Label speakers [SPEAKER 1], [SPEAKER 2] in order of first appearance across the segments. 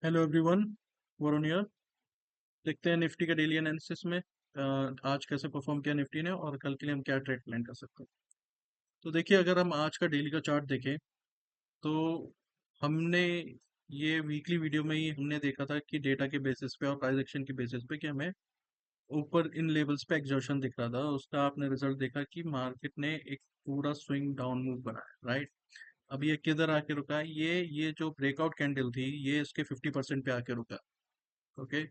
[SPEAKER 1] Hello everyone, Varun here. देखते हैं Nifty का डेली एनालिसिस में आज कैसे परफॉर्म किया निफ्टी ने और कल के लिए हम क्या ट्रेड प्लान कर सकते हैं। तो देखिए, अगर हम आज का डेली का चार्ट देखें तो हमने ये वीकली वीडियो में ही हमने देखा था कि डेटा के बेसिस पे और प्राइस एक्शन के बेसिस पे कि हमें ऊपर इन लेवल्स पे एक्सर्शन दिख रहा था। उसका आपने रिजल्ट देखा कि मार्केट ने एक पूरा स्विंग डाउन मूव बनाया, राइट। अब ये किधर आके रुका है? ये जो ब्रेकआउट कैंडल थी ये इसके 50% पे आके रुका। ओके,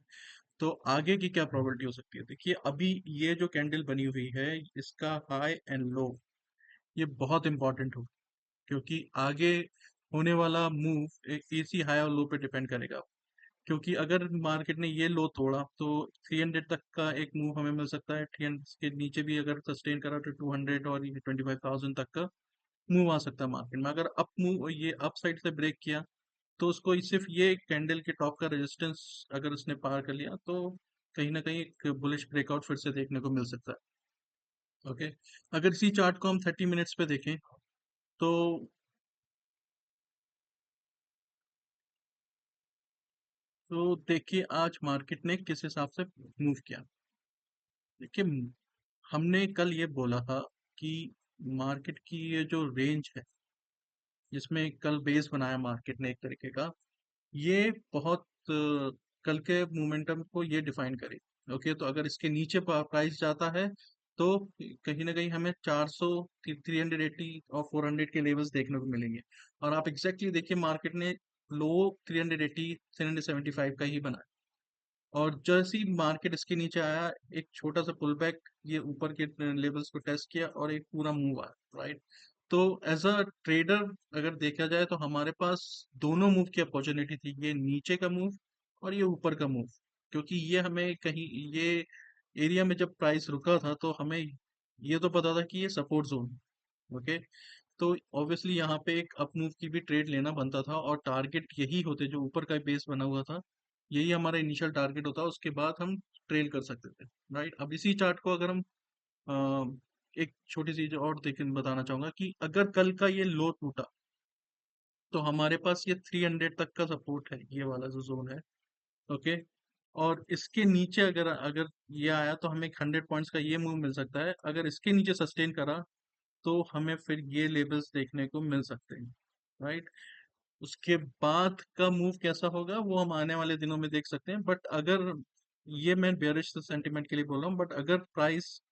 [SPEAKER 1] तो आगे की क्या प्रोबेबिलिटी हो सकती है? देखिए, अभी ये जो कैंडल बनी हुई है इसका हाई एंड लो ये बहुत इंपॉर्टेंट हो, क्योंकि आगे होने वाला मूव एक इसी हाई और लो पे डिपेंड करेगा। क्योंकि अगर मार्केट ने ये लो तोड़ा तो 300 तक का एक मूव हमें मिल सकता है। 300 के नीचे भी अगर सस्टेन करा तो 200 और ये 25,000 तक का मूव आ सकता है मार्केट में। अगर अप मूव ये अप साइड से ब्रेक किया तो उसको सिर्फ ये कैंडल के टॉप का रेजिस्टेंस अगर उसने पार कर लिया तो कहीं ना कहीं एक बुलिश ब्रेकआउट फिर से देखने को मिल सकता है। ओके, अगर इसी चार्ट को हम 30 मिनट्स पे देखें तो देखिए आज मार्केट ने किस हिसाब से मूव किया। देखिए, हमने कल ये बोला था कि मार्केट की ये जो रेंज है जिसमें कल बेस बनाया मार्केट ने एक तरीके का, ये बहुत कल के मोमेंटम को ये डिफाइन करे। ओके, तो अगर इसके नीचे प्राइस जाता है तो कहीं ना कहीं हमें 400, 380 और 400 के लेवल्स देखने को मिलेंगे। और आप एग्जैक्टली देखिए, मार्केट ने लो 380 375 का ही बनाया, और जैसे ही मार्केट इसके नीचे आया एक छोटा सा पुल बैक, ये ऊपर के लेवल्स को टेस्ट किया और एक पूरा मूव आया, राइट। तो एज अ ट्रेडर अगर देखा जाए तो हमारे पास दोनों मूव की अपॉर्चुनिटी थी, ये नीचे का मूव और ये ऊपर का मूव। क्योंकि ये हमें कहीं ये एरिया में जब प्राइस रुका था तो हमें ये तो पता था कि ये सपोर्ट जोन। ओके, तो ऑब्वियसली यहाँ पे एक अप मूव की भी ट्रेड लेना बनता था और टारगेट यही होते जो ऊपर का बेस बना हुआ था, यही हमारा इनिशियल टारगेट होता, उसके बाद हम ट्रेल कर सकते थे, राइट। अब इसी चार्ट को अगर हम एक छोटी सी चीज और देख बताना चाहूंगा कि अगर कल का ये लो टूटा तो हमारे पास ये 300 तक का सपोर्ट है, ये वाला जो जोन है। ओके, और इसके नीचे अगर अगर ये आया तो हमें 100 पॉइंट्स का ये मूव मिल सकता है। अगर इसके नीचे सस्टेन करा तो हमें फिर ये लेवल्स देखने को मिल सकते हैं, राइट। उसके बाद का मूव कैसा होगा वो हम आने वाले दिनों में देख सकते हैं। बट अगर ये मैं बेयरिश सेंटीमेंट के लिए बोल रहा हूँ, बट अगर प्राइस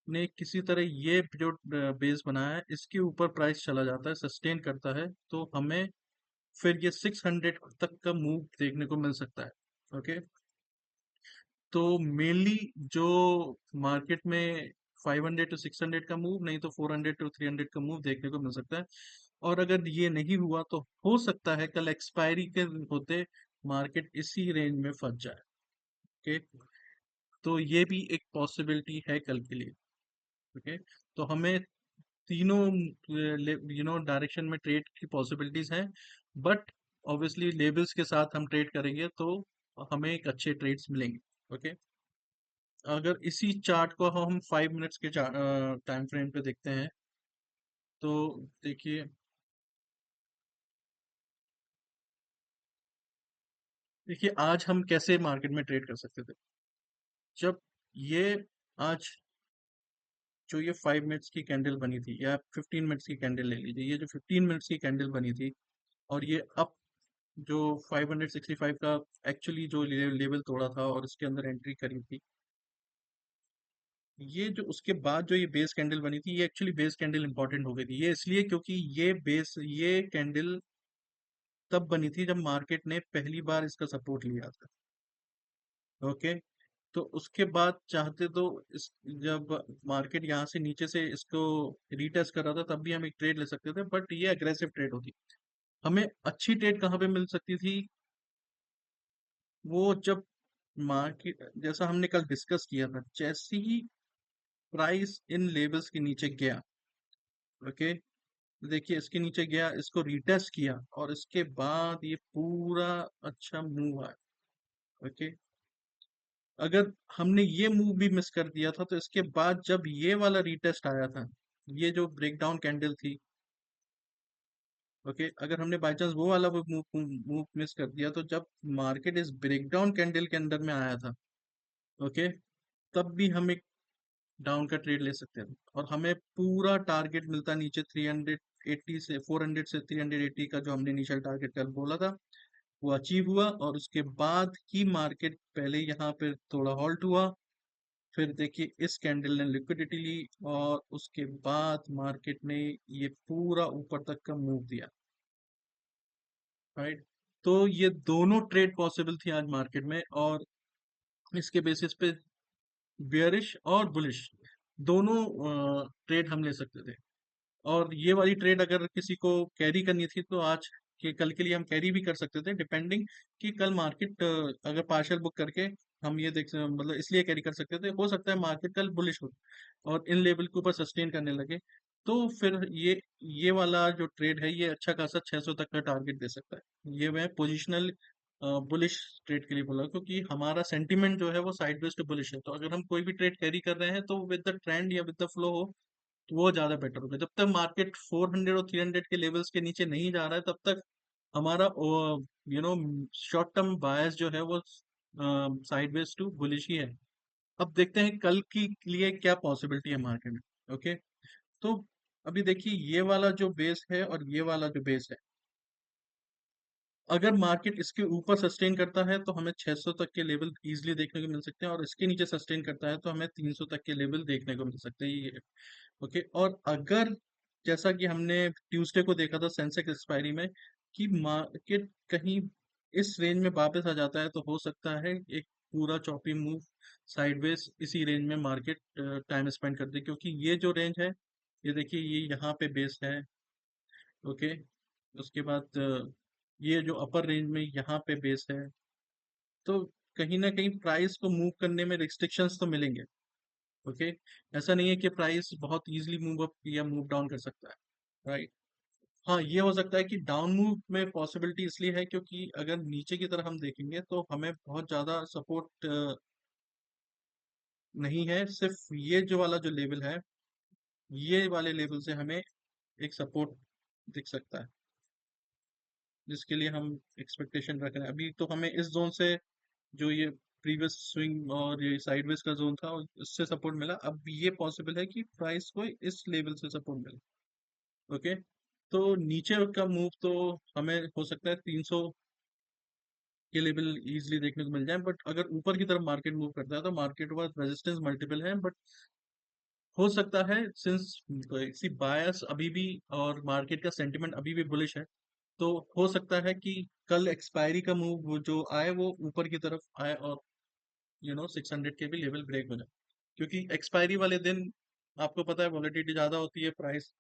[SPEAKER 1] ने किसी तरह ये जो बेस बनाया है इसके ऊपर प्राइस चला जाता है, सस्टेन करता है, तो हमें फिर ये 600 तक का मूव देखने को मिल सकता है। ओके, तो मेनली जो मार्केट में 500 टू 600 का मूव, नहीं तो 400 टू 300 का मूव देखने को मिल सकता है। और अगर ये नहीं हुआ तो हो सकता है कल एक्सपायरी के होते मार्केट इसी रेंज में फंस जाए। ओके, तो ये भी एक पॉसिबिलिटी है कल के लिए। ओके, तो हमें तीनों डायरेक्शन में ट्रेड की पॉसिबिलिटीज हैं। बट ऑब्वियसली लेवल्स के साथ हम ट्रेड करेंगे तो हमें एक अच्छे ट्रेड्स मिलेंगे। ओके, अगर इसी चार्ट को हम 5 मिनट्स के टाइम फ्रेम पे देखते हैं तो देखिए, आज हम कैसे मार्केट में ट्रेड कर सकते थे। जब ये आज जो ये 5 मिनट्स की कैंडल बनी थी या 15 मिनट्स की कैंडल ले लीजिए, ये जो 15 मिनट्स की कैंडल बनी थी और ये अप जो 565 का एक्चुअली जो लेवल तोड़ा था और इसके अंदर एंट्री करी थी, ये जो उसके बाद जो ये बेस कैंडल बनी थी, ये एक्चुअली बेस कैंडल इंपॉर्टेंट हो गई थी। ये इसलिए क्योंकि ये कैंडल तब बनी थी जब मार्केट ने पहली बार इसका सपोर्ट लिया था। ओके, तो उसके बाद चाहते तो इस जब मार्केट यहाँ से नीचे से इसको रीटेस्ट कर रहा था तब भी हम एक ट्रेड ले सकते थे, बट ये अग्रेसिव ट्रेड होती। हमें अच्छी ट्रेड कहाँ पे मिल सकती थी? वो जब मार्केट, जैसा हमने कल डिस्कस किया था, जैसे ही प्राइस इन लेवल्स के नीचे गया, ओके, देखिए इसके नीचे गया, इसको रीटेस्ट किया और इसके बाद ये पूरा अच्छा मूव आया। ओके, अगर हमने ये मूव भी मिस कर दिया था तो इसके बाद जब ये वाला रीटेस्ट आया था, ये जो ब्रेकडाउन कैंडल थी, ओके, अगर हमने बाय चांस वो वाला मूव मूव मिस कर दिया, तो जब मार्केट इस ब्रेकडाउन कैंडल के अंदर में आया था, ओके, तब भी हम एक डाउन का ट्रेड ले सकते थे और हमें पूरा टारगेट मिलता नीचे 380 से 400 से 380 का, जो हमने इनिशियल टारगेट कल बोला था, वो अचीव हुआ। और उसके बाद ही मार्केट पहले यहाँ पे थोड़ा हॉल्ट हुआ, फिर देखिए इस कैंडल ने लिक्विडिटी ली और उसके बाद मार्केट ने ये पूरा ऊपर तक का मूव दिया, राइट। तो ये दोनों ट्रेड पॉसिबल थी आज मार्केट में, और इसके बेसिस पे बेयरिश और बुलिश दोनों ट्रेड हम ले सकते थे। और ये वाली ट्रेड अगर किसी को कैरी करनी थी, तो आज के कल के लिए हम कैरी भी कर सकते थे, डिपेंडिंग कि कल मार्केट अगर पार्शियल बुक करके हम ये मतलब इसलिए कैरी कर सकते थे, हो सकता है मार्केट कल बुलिश हो और इन लेवल के ऊपर सस्टेन करने लगे, तो फिर ये वाला जो ट्रेड है, ये अच्छा खासा 600 तक का टारगेट दे सकता है। ये मैं पोजिशनल बुलिश ट्रेड के लिए बोला, क्योंकि हमारा सेंटीमेंट जो है वो साइडवेज टू बुलिश है। तो अगर हम कोई भी ट्रेड कैरी कर रहे हैं, तो विद द ट्रेंड या विद द फ्लो हो, तो वो ज्यादा बेटर होगा। जब तक मार्केट 400 और 300 के लेवल्स के नीचे नहीं जा रहा है, तब तक हमारा शॉर्ट टर्म बायस जो है वो साइडवेज टू बुलिश ही है। अब देखते हैं कल की लिए क्या पॉसिबिलिटी है मार्केट में। ओके, तो अभी देखिए ये वाला जो बेस है और ये वाला जो बेस है, अगर मार्केट इसके ऊपर सस्टेन करता है तो हमें 600 तक के लेवल इजीली देखने को मिल सकते हैं, और इसके नीचे सस्टेन करता है तो हमें 300 तक के लेवल देखने को मिल सकते हैं, ये। ओके, और अगर जैसा कि हमने ट्यूसडे को देखा था सेंसेक्स एक्सपायरी में, कि मार्केट कहीं इस रेंज में वापस आ जाता है, तो हो सकता है एक पूरा चॉपी मूव साइडवेज इसी रेंज में मार्केट टाइम स्पेंड कर दे, क्योंकि ये जो रेंज है, ये देखिए ये यहाँ पे बेस है। ओके, उसके बाद ये जो अपर रेंज में यहाँ पे बेस है, तो कहीं ना कहीं प्राइस को मूव करने में रिस्ट्रिक्शंस तो मिलेंगे। ओके, ऐसा नहीं है कि प्राइस बहुत इजीली मूव अप या मूव डाउन कर सकता है, राइट। हाँ, ये हो सकता है कि डाउन मूव में पॉसिबिलिटी इसलिए है क्योंकि अगर नीचे की तरफ हम देखेंगे तो हमें बहुत ज़्यादा सपोर्ट नहीं है, सिर्फ ये जो वाला जो लेवल है, ये वाले लेवल से हमें एक सपोर्ट दिख सकता है, जिसके लिए हम एक्सपेक्टेशन रख रहे हैं। अभी तो हमें इस जोन से, जो ये प्रीवियस स्विंग और ये साइडवेज का जोन था, उससे सपोर्ट मिला। अब ये पॉसिबल है कि प्राइस को इस लेवल से सपोर्ट मिले। ओके, तो नीचे का मूव तो हमें हो सकता है 300 के लेवल इजीली देखने को मिल जाए, बट अगर ऊपर की तरफ मार्केट मूव करता है, तो मार्केट के पास रेजिस्टेंस मल्टीपल है, बट हो सकता है सिंस इसी बायस अभी भी और मार्केट का सेंटिमेंट अभी भी बुलिश है, तो हो सकता है कि कल एक्सपायरी का मूव जो आए वो ऊपर की तरफ आए और 600 के भी लेवल ब्रेक हो जाए, क्योंकि एक्सपायरी वाले दिन आपको पता है वॉलेटिलिटी ज्यादा होती है, प्राइस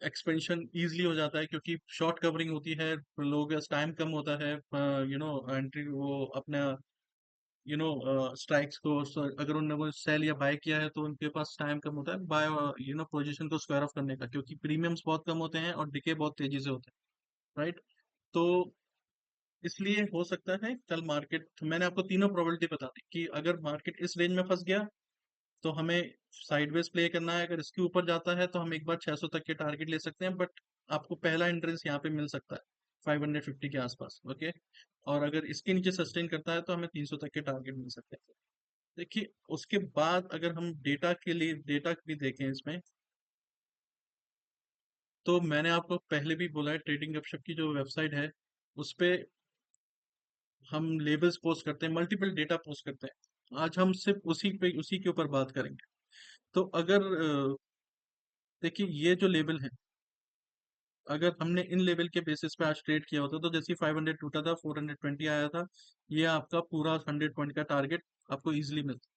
[SPEAKER 1] एक्सपेंशन इजीली हो जाता है, क्योंकि शॉर्ट कवरिंग होती है, लोगों के पास टाइम कम होता है, एंट्री वो अपना स्ट्राइक्स को अगर उन्होंने वो सेल या बाय किया है, तो उनके पास टाइम कम होता है बाय पोजीशन को स्क्वायर ऑफ करने का, क्योंकि प्रीमियम्स बहुत कम होते हैं और डिके बहुत तेजी से होते हैं, राइट। तो इसलिए हो सकता है कल मार्केट, मैंने आपको तीनों प्रोबेबिलिटी बता दी कि अगर मार्केट इस रेंज में फंस गया तो हमें साइडवेज प्ले करना है, अगर इसके ऊपर जाता है तो हम एक बार 600 तक के टारगेट ले सकते हैं, बट आपको पहला एंट्रेंस यहाँ पे मिल सकता है 550 के आसपास। ओके, और अगर इसके नीचे सस्टेन करता है तो हमें 300 तक के टारगेट मिल सकते हैं। देखिए उसके बाद अगर हम डेटा के लिए डेटा भी देखें इसमें, तो मैंने आपको पहले भी बोला है, ट्रेडिंग गपशप की जो वेबसाइट है, उस पे हम लेबल्स पोस्ट करते हैं, मल्टीपल डेटा पोस्ट करते हैं। आज हम सिर्फ उसी के ऊपर बात करेंगे। तो अगर देखिए ये जो लेवल है, अगर हमने इन लेवल के बेसिस पे आज ट्रेड किया होता, तो जैसे 500 टूटा था, 420 आया था, ये आपका पूरा 100 पॉइंट का टारगेट आपको इजीली मिलता।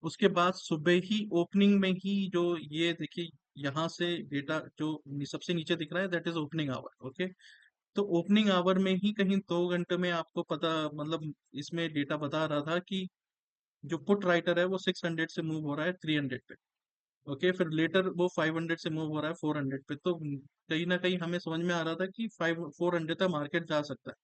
[SPEAKER 1] उसके बाद सुबह ही ओपनिंग में ही जो ये देखिए, यहाँ से डेटा जो सबसे नीचे दिख रहा है, that is opening hour. Okay, तो ओपनिंग आवर में ही कहीं 2 घंटे में आपको पता, मतलब इसमें डेटा बता रहा था कि जो पुट राइटर है वो 600 से मूव हो रहा है 300 पे। ओके, फिर लेटर वो 500 से मूव हो रहा है 400 पे, तो कहीं ना कहीं हमें समझ में आ रहा था कि 400 तक मार्केट जा सकता है।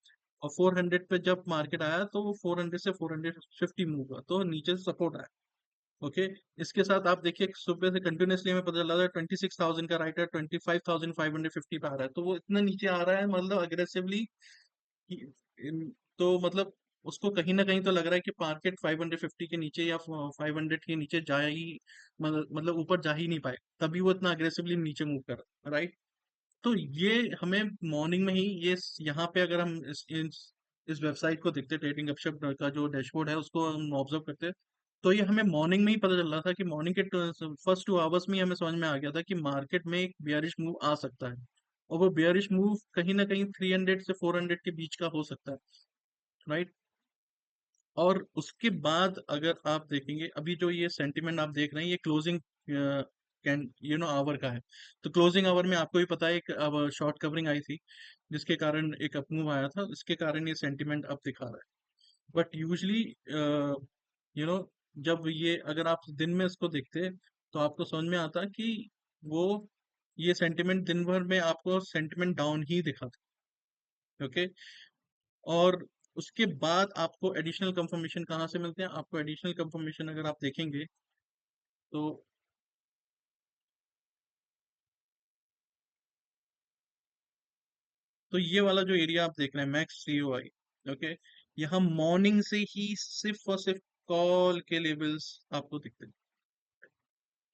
[SPEAKER 1] और 400 पे जब मार्केट आया, तो वो 400 से 450 मूव हुआ, तो नीचे से सपोर्ट आया। ओके। इसके साथ आप देखिए सुबह से कंटिन्यूसली हमें पता चला था 26,000 का राइटर 25,550 पे आ रहा है, तो वो इतना नीचे आ रहा है मतलब अग्रेसिवली। तो मतलब उसको कहीं ना कहीं तो लग रहा है कि मार्केट 550 के नीचे या 500 के नीचे जा ही मतलब ऊपर जा ही नहीं पाए, तभी वो इतना अग्रेसिवली नीचे मूव कर रहा है, राइट। तो ये हमें मॉर्निंग में ही ये यहाँ पे अगर हम इस वेबसाइट को देखते, ट्रेडिंग अपशप का जो डैशबोर्ड है उसको हम ऑब्जर्व करते, तो ये हमें मॉर्निंग में ही पता चल रहा था कि मॉर्निंग के फर्स्ट 2 आवर्स में ही हमें समझ में आ गया था कि मार्केट में एक बियरिश मूव आ सकता है। और वो बियरिश मूव कहीं ना कहीं 300 से 400 के बीच का हो सकता है, राइट। और उसके बाद अगर आप देखेंगे अभी जो ये सेंटिमेंट आप देख रहे हैं, ये क्लोजिंग कैन आवर का है। तो क्लोजिंग आवर में आपको भी पता है एक अब शॉर्ट कवरिंग आई थी, जिसके कारण एक अपमूव आया था, इसके कारण ये सेंटिमेंट अब दिखा रहा है। बट यूजली यू नो जब ये अगर आप दिन में इसको देखते तो आपको समझ में आता कि वो ये सेंटिमेंट दिन भर में आपको सेंटिमेंट डाउन ही दिखाता है, ओके। और उसके बाद आपको एडिशनल कंफर्मेशन कहाँ से मिलते हैं? आपको एडिशनल कंफर्मेशन अगर आप देखेंगे तो ये वाला जो एरिया आप देख रहे हैं मैक्स सीओआई, ओके, यहाँ मॉर्निंग से ही सिर्फ और सिर्फ कॉल के लेवल्स आपको दिखते हैं।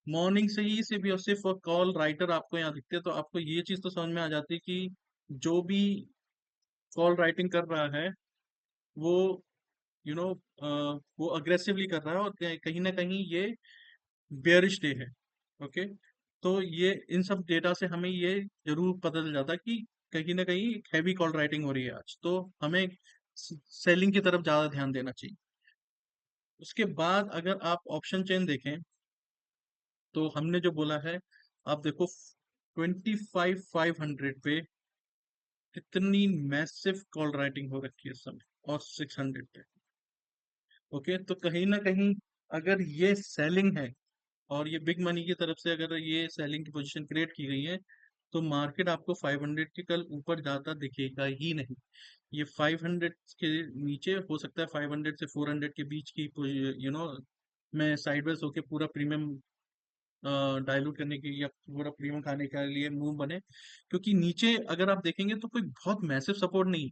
[SPEAKER 1] मॉर्निंग से ही सिर्फ और सिर्फ कॉल राइटर आपको यहाँ दिखते हैं, तो आपको ये चीज तो समझ में आ जाती है कि जो भी कॉल राइटिंग कर रहा है वो यू नो वो अग्रेसिवली कर रहा है, और कहीं ना कहीं ये बेयरिश डे है, ओके। तो ये इन सब डेटा से हमें ये जरूर पता चल जाता है कि कहीं ना कहीं हैवी कॉल राइटिंग हो रही है आज, तो हमें सेलिंग की तरफ ज्यादा ध्यान देना चाहिए। उसके बाद अगर आप ऑप्शन चेन देखें तो हमने जो बोला है, आप देखो 25,500 पे कितनी मैसिव कॉल राइटिंग हो रखी है इस समय, और 600 पे, ओके। तो कहीं ना कहीं अगर ये सेलिंग है और ये बिग मनी की तरफ से अगर ये सेलिंग की पोजीशन क्रिएट की गई है, तो मार्केट आपको 500 के कल ऊपर जाता दिखेगा ही नहीं। ये 500 के नीचे हो सकता है, 500 से 400 के बीच की में साइडवेज होके पूरा प्रीमियम डाइल्यूट करने की या पूरा प्रीमियम खाने के लिए मूव बने, क्योंकि नीचे अगर आप देखेंगे तो कोई बहुत मैसिव सपोर्ट नहीं।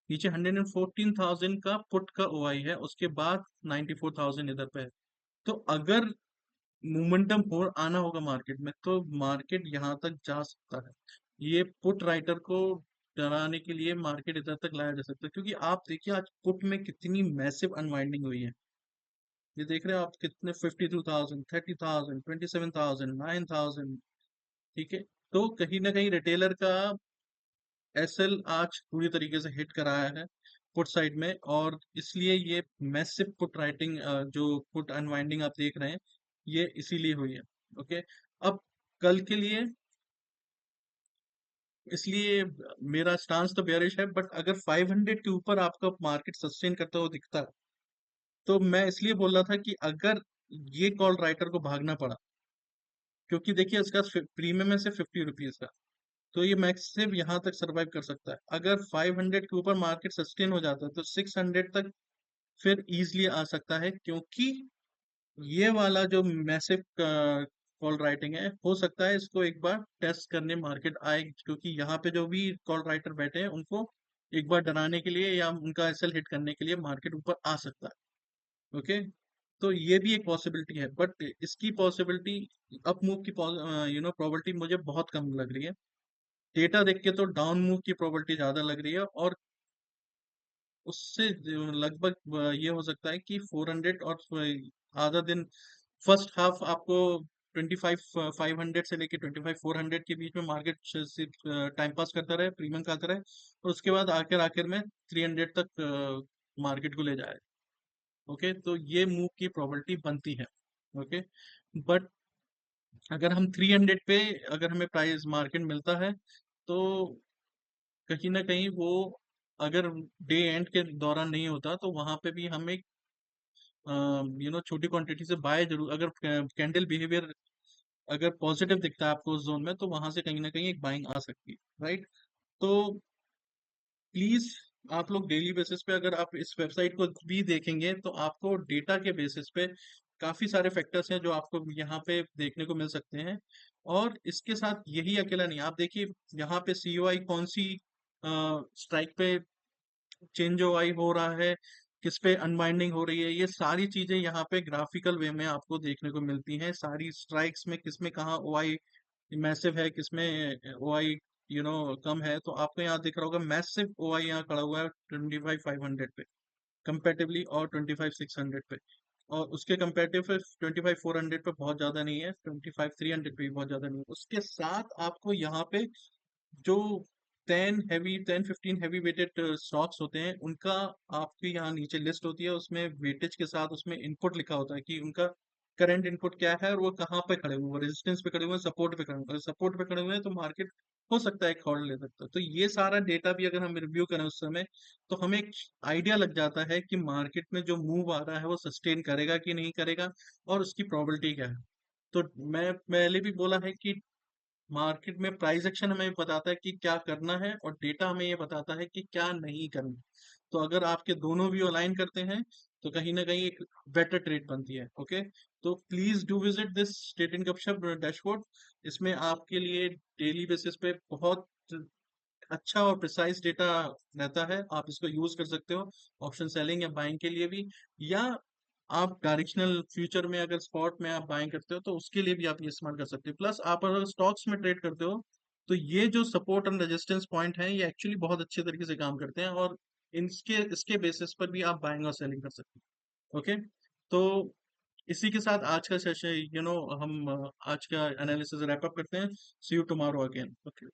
[SPEAKER 1] नीचे 114,000 का पुट का ओआई है, उसके बाद 94,000 इधर पे है। तो अगर मोमेंटम हो आना होगा मार्केट में, तो मार्केट यहाँ तक जा सकता है। ये पुट राइटर को डराने के लिए मार्केट इधर तक लाया जा सकता है, क्योंकि आप देखिए आज पुट में कितनी मैसिव अनवाइंडिंग हुई है। ये देख रहे हो आप कितने 52,000, 30,000, 27,000, 9,000, ठीक है। तो कहीं ना कहीं रिटेलर का एसएल आज पूरी तरीके से हिट कराया है पुट साइड में, और इसलिए ये मैसिव पुट राइटिंग जो पुट अनवाइंडिंग आप देख रहे हैं, ये इसीलिए हुई है, ओके। अब कल के लिए इसलिए मेरा स्टांस तो बेयरिश है, बट अगर 500 के ऊपर आपका मार्केट सस्टेन करता हुआ दिखता है, तो मैं इसलिए बोल रहा था कि अगर ये कॉल राइटर को भागना पड़ा, क्योंकि देखिए इसका प्रीमियम है सिर्फ 50 रुपीज का, तो ये मैक्सिम यहाँ तक सरवाइव कर सकता है। अगर 500 के ऊपर मार्केट सस्टेन हो जाता है तो 600 तक फिर इजिली आ सकता है, क्योंकि ये वाला जो मैसिव कॉल राइटिंग है, हो सकता है इसको एक बार टेस्ट करने मार्केट आए, क्योंकि यहाँ पे जो भी कॉल राइटर बैठे हैं उनको एक बार डराने के लिए या उनका एसएल हिट करने के लिए मार्केट ऊपर आ सकता है, ओके। तो ये भी एक पॉसिबिलिटी है, बट इसकी पॉसिबिलिटी अप मूव की प्रोबेबिलिटी मुझे बहुत कम लग रही है। डेटा देख के तो डाउन मूव की प्रोबेबिलिटी ज्यादा लग रही है, और उससे लगभग ये हो सकता है कि 400 और आधा दिन फर्स्ट हाफ आपको 25,500 से लेके 25,400 के बीच में मार्केट सिर्फ टाइम पास करता रहे, प्रीमियम खाता रहे, और उसके बाद आखिर आखिर में 300 तक मार्केट को ले जाए, ओके। तो ये मूव की प्रोबेबिलिटी बनती है, ओके। बट अगर हम 300 पे अगर हमें प्राइस मार्केट मिलता है, तो कहीं ना कहीं वो अगर डे एंड के दौरान नहीं होता, तो वहां पे भी हम एक छोटी क्वांटिटी से बाय जरूर, अगर कैंडल बिहेवियर अगर पॉजिटिव दिखता है आपको उस जोन में, तो वहां से कहीं ना कहीं एक बाइंग आ सकती है, राइट। तो प्लीज आप लोग डेली बेसिस पे अगर आप इस वेबसाइट को भी देखेंगे, तो आपको डेटा के बेसिस पे काफी सारे फैक्टर्स हैं जो आपको यहाँ पे देखने को मिल सकते हैं। और इसके साथ यही अकेला नहीं, आप देखिए यहाँ पे सीओआई कौन सी स्ट्राइक पे चेंज ओआई हो रहा है, किस पे अनवाइंडिंग हो रही है, ये सारी चीजें यहाँ पे ग्राफिकल वे में आपको देखने को मिलती हैं। सारी स्ट्राइक्स में किस में कहाँ ओआई मैसिव है, किस में ओआई कम है। तो आपको यहाँ दिख रहा होगा मैसिव ओआई यहाँ खड़ा हुआ है 25,500 पे कंपेटिवली, और 25,600 पे। और उसके कंपेरेटिव पे 25,400 पे बहुत ज्यादा नहीं है, 25,300 पे भी बहुत ज्यादा नहीं है। उसके साथ आपको यहाँ पे जो 15 हैवी वेटेड स्टॉक्स होते हैं उनका आपकी यहाँ नीचे लिस्ट होती है, उसमें वेटेज के साथ उसमें इनपुट लिखा होता है कि उनका करंट इनपुट क्या है और वो कहाँ पे खड़े हुए हैं, रेजिस्टेंस पे खड़े हुए हैं, सपोर्ट पे खड़े हुए हैं। सपोर्ट पे खड़े हुए हैं तो मार्केट हो सकता है एक हॉल्ड ले सकता है। तो ये सारा डेटा भी अगर हम रिव्यू करें उस समय, तो हमें एक आइडिया लग जाता है कि मार्केट में जो मूव आ रहा है वो सस्टेन करेगा कि नहीं करेगा, और उसकी प्रोबेबिलिटी क्या है। तो मैं पहले भी बोला है कि मार्केट में प्राइस एक्शन हमें बताता है कि क्या करना है, और डेटा हमें ये बताता है कि क्या नहीं करना। तो अगर आपके दोनों व्यू अलाइन करते हैं तो कहीं ना कहीं एक बेटर ट्रेड बनती है। ओके, तो please do visit this trade in गपशप डैशबोर्ड। इसमें आपके लिए डेली बेसिस पे बहुत अच्छा और प्रिसाइज डेटा रहता है, आप इसको यूज कर सकते हो ऑप्शन सेलिंग या बाइंग के लिए भी, या आप डायरेक्शनल फ्यूचर में अगर स्पॉट में आप बाइंग करते हो तो उसके लिए भी आप ये इस्तेमाल कर सकते हो। प्लस आप अगर स्टॉक्स में ट्रेड करते हो तो ये जो सपोर्ट एंड रेजिस्टेंस पॉइंट है ये एक्चुअली बहुत अच्छे तरीके से काम करते हैं, और इनके इसके बेसिस पर भी आप बाइंग और सेलिंग कर सकते हो। ओके, तो इसी के साथ आज का सेशन हम आज का एनालिसिस रैप अप करते हैं। सी यू टुमारो अगेन। ओके।